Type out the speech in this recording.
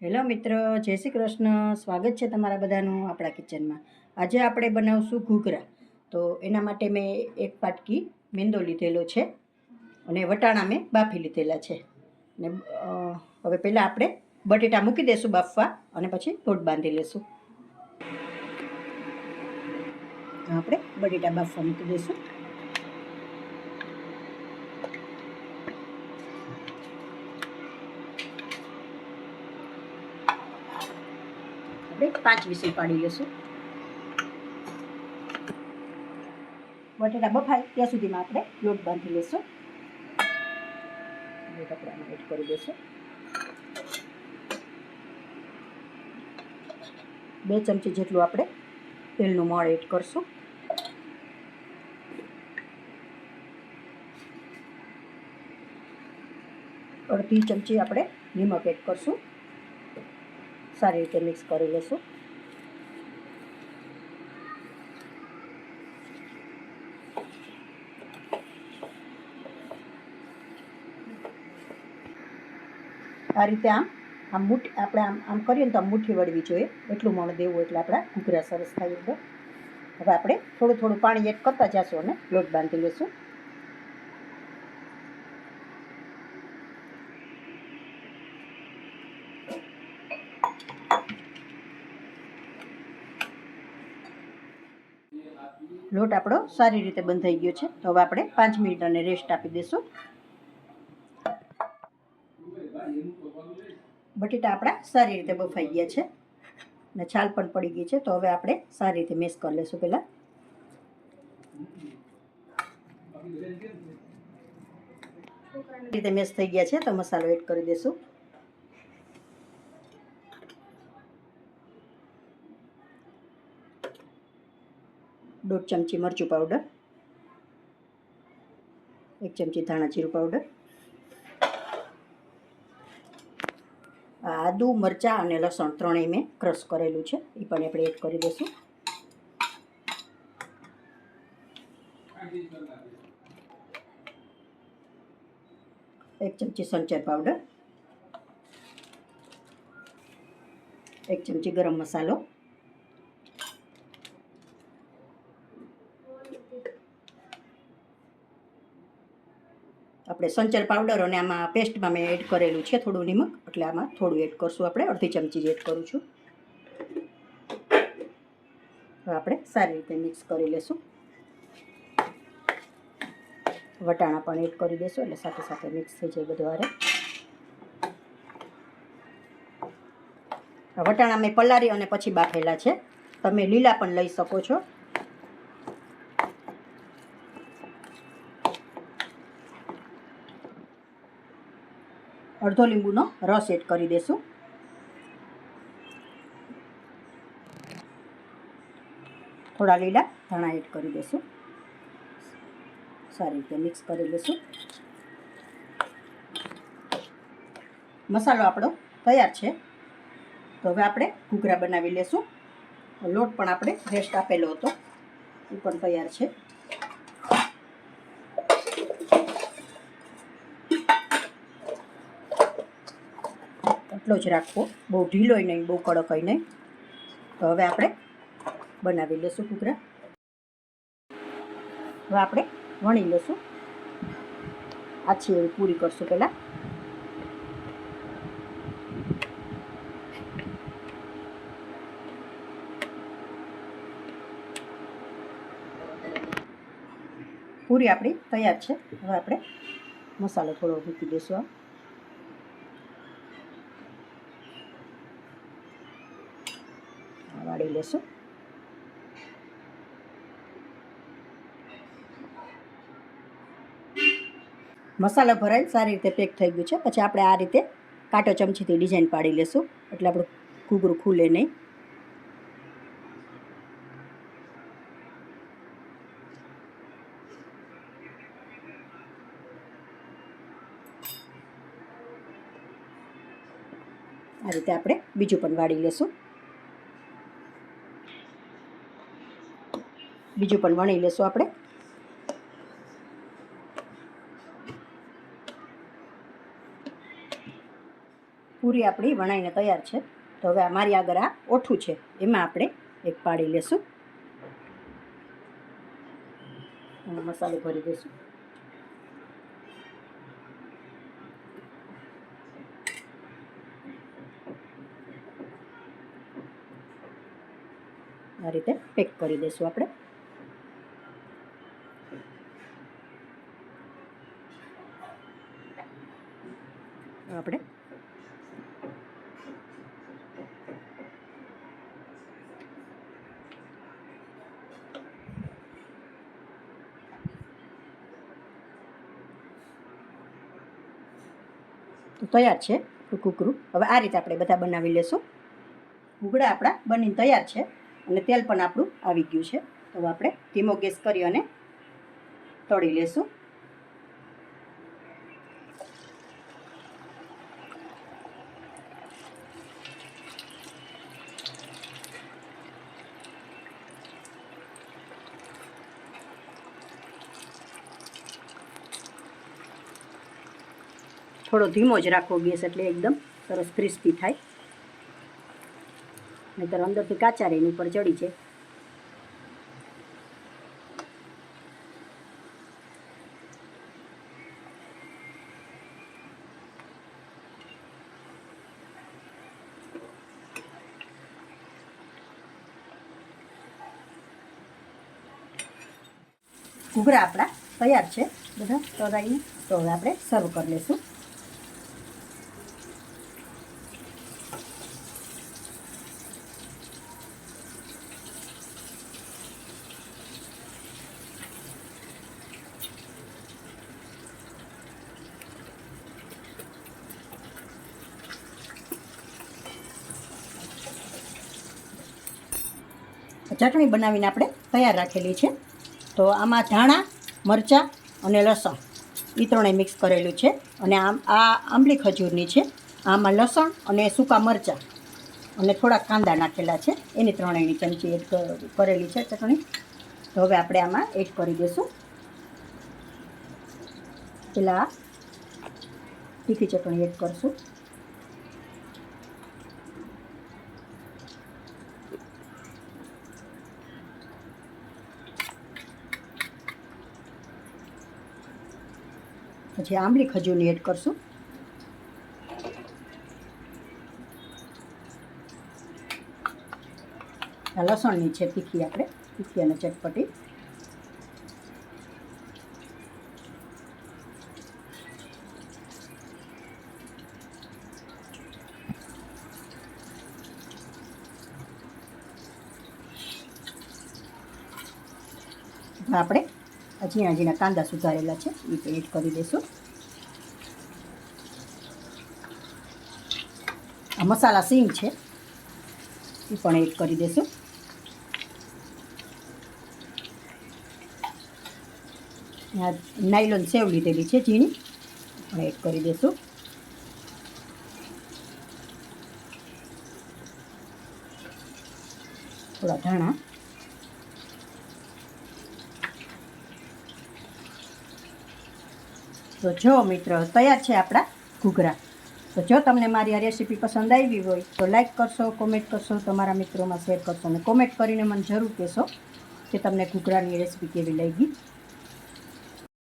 Hello મિત્ર, જય શ્રી કૃષ્ણ. સ્વાગત છે તમારા બધાનું આપણા કિચનમાં. આજે આપણે બનાવશું ઘૂઘરા. તો એના માટે મેં એક પાટકી મેંદો લીધેલો છે અને વટાણા મેં બાફી લીધેલા છે. ને હવે પહેલાં આપણે બટેટા મૂકી દઈશું બાફવા અને પછી લોટ બાંધી લઈશું. આપણે બટેટા બાફવા મૂકી દઈશું. આપણે 5 વિસલ પાડી લઈશું. બટેટા બફાય ત્યાં સુધીમાં આપણે લોટ બાંધી લઈશું. લોટ આપણે આમાં એડ કરી દઈશું. 2 ચમચી જેટલું આપણે તેલનું મોણ એડ કરશું. અડધી ચમચી આપણે નિમક એડ કરશું. સારી રીતે મિક્સ કરી લઈશું. આ રીતે આમ મુઠ્ઠી આપણે આમ કરીએ ને તો આમ મુઠ્ઠી વળવી જોઈએ, એટલું મણ દેવું એટલે આપણા ઘૂઘરા સરસ થાય એકદમ. હવે આપણે થોડું પાણી એડ કરતા જઈશું અને લોટ બાંધી લઈશું. લોટ આપણો સારી રીતે બંધાઈ ગયો છે. તો હવે આપણે 5 મિનિટ અને રેસ્ટ આપી દઈશું. બટેટા આપણા સારી રીતે બફાઈ ગયા છે ને છાલ પણ પડી ગઈ છે. તો હવે આપણે સારી રીતે મેશ કરી લઈશું. પહેલાં રીતે મેશ થઈ ગયા છે તો મસાલો એડ કરી દઈશું. દોઢ ચમચી મરચું પાવડર, 1 ચમચી ધાણા જીરું પાવડર, આદુ મરચાં અને લસણ ત્રણેય મેં ક્રશ કરેલું છે, એ પણ આપણે એડ કરી દઈશું. એક ચમચી સંચર પાવડર, 1 ચમચી ગરમ મસાલો, આપણે સંચર પાવડર અને આમાં પેસ્ટમાં મેં એડ કરેલું છે થોડું નિમક, એટલે આમાં થોડું એડ કરશું. આપણે અડધી ચમચી એડ કરું છું. હવે આપણે સારી રીતે મિક્સ કરી લઈશું. વટાણા પણ એડ કરી દઈશું એટલે સાથે સાથે મિક્સ થઈ જાય બધું હારે. વટાણા મેં પલાળી અને પછી બાફેલા છે. તમે લીલા પણ લઈ શકો છો. અડધો લીંબુનો રસ એડ કરી દઈશું. થોડા લીલા ધાણા એડ કરી દઈશું. સારી રીતે મિક્સ કરી લઈશું. મસાલો આપણો તૈયાર છે. તો હવે આપણે ઘૂઘરા બનાવી લઈશું. લોટ પણ આપણે રેસ્ટ આપેલો હતો, એ પણ તૈયાર છે. એટલો જ રાખવો, બહુ ઢીલોય નહીં, બહુ કડકય નહીં. તો હવે આપણે બનાવી લઈશું ઘૂઘરા. હવે આપણે વણી લઈશું. આછી એવી પૂરી કરશું. પહેલાં પૂરી આપણી તૈયાર છે. હવે આપણે મસાલો થોડો મૂકી દઈશું. વાળી લઈશું. મસાલો ભરાઈ સારી રીતે પેક થઈ ગયું છે. પછી આપણે આ રીતે કાંટો ચમચીથી ડિઝાઇન પાડી લઈશું એટલે આપણું ઘૂઘરું ખુલે નહીં. આ રીતે આપણે બીજું પણ વાળી લઈશું. બીજું પણ વણી લઈશું આપણે. પૂરી આપણી વણાઈને તૈયાર છે. તો હવે મારી આગળ આ ઓઠું છે, એમાં આપણે એક પાડી લેશું અને મસાલો ભરી દઈશું. આ રીતે પેક કરી દઈશું આપણે. આપણે તો તૈયાર છે ઘૂઘરું. હવે આ રીતે આપણે બધા બનાવી લેશું. ઘૂઘરા આપણા બનીને તૈયાર છે અને તેલ પણ આપણું આવી ગયું છે. તો આપણે ધીમો ગેસ કરી અને તળી લેશું. થોડો ધીમો જ રાખવો ગેસ, એટલે એકદમ સરસ ક્રિસ્પી થાય, નહીંતર અંદરથી કાચા રહીને ઉપર ચડી જાય. ઘૂઘરા આપણા તૈયાર છે બધા તળાઈને. તો હવે આપણે સર્વ કરી લઈશું. ચટણી બનાવીને આપણે તૈયાર રાખેલી છે. તો આમાં ધાણા, મરચાં અને લસણ એ ત્રણેય મિક્સ કરેલું છે. અને આ આંબલી ખજૂરની છે. આમાં લસણ અને સૂકા મરચાં અને થોડા કાંદા નાખેલા છે. એની ત્રણેયની ચમચી એડ કરેલી છે ચટણી. તો હવે આપણે આમાં એડ કરી દઈશું. પેલા તીખી ચટણી એડ કરશું. પછી આંબલી ખજૂરની એડ કરશું. આ લસણની છે તીખી, આપણે તીખી અને ચટપટી. આપણે ઝીણા ઝીણા કાંદા સુધારેલા છે એ એડ કરી દઈશું. આ મસાલા સીંગ છે એ પણ એડ કરી દઈશું. નાયલોન સેવ લીધેલી છે ઝીણી, પણ એડ કરી દઈશું. થોડા ધાણા. તો જો મિત્રો તૈયાર છે આપણા ઘૂઘરા. તો જો તમને મારી આ રેસીપી પસંદ આવી હોય તો લાઈક કરશો, કોમેન્ટ કરશો, તમારા મિત્રોમાં શેર કરશો અને કોમેન્ટ કરીને મને જરૂર કહેશો કે તમને ઘૂઘરાની રેસીપી કેવી લાગી.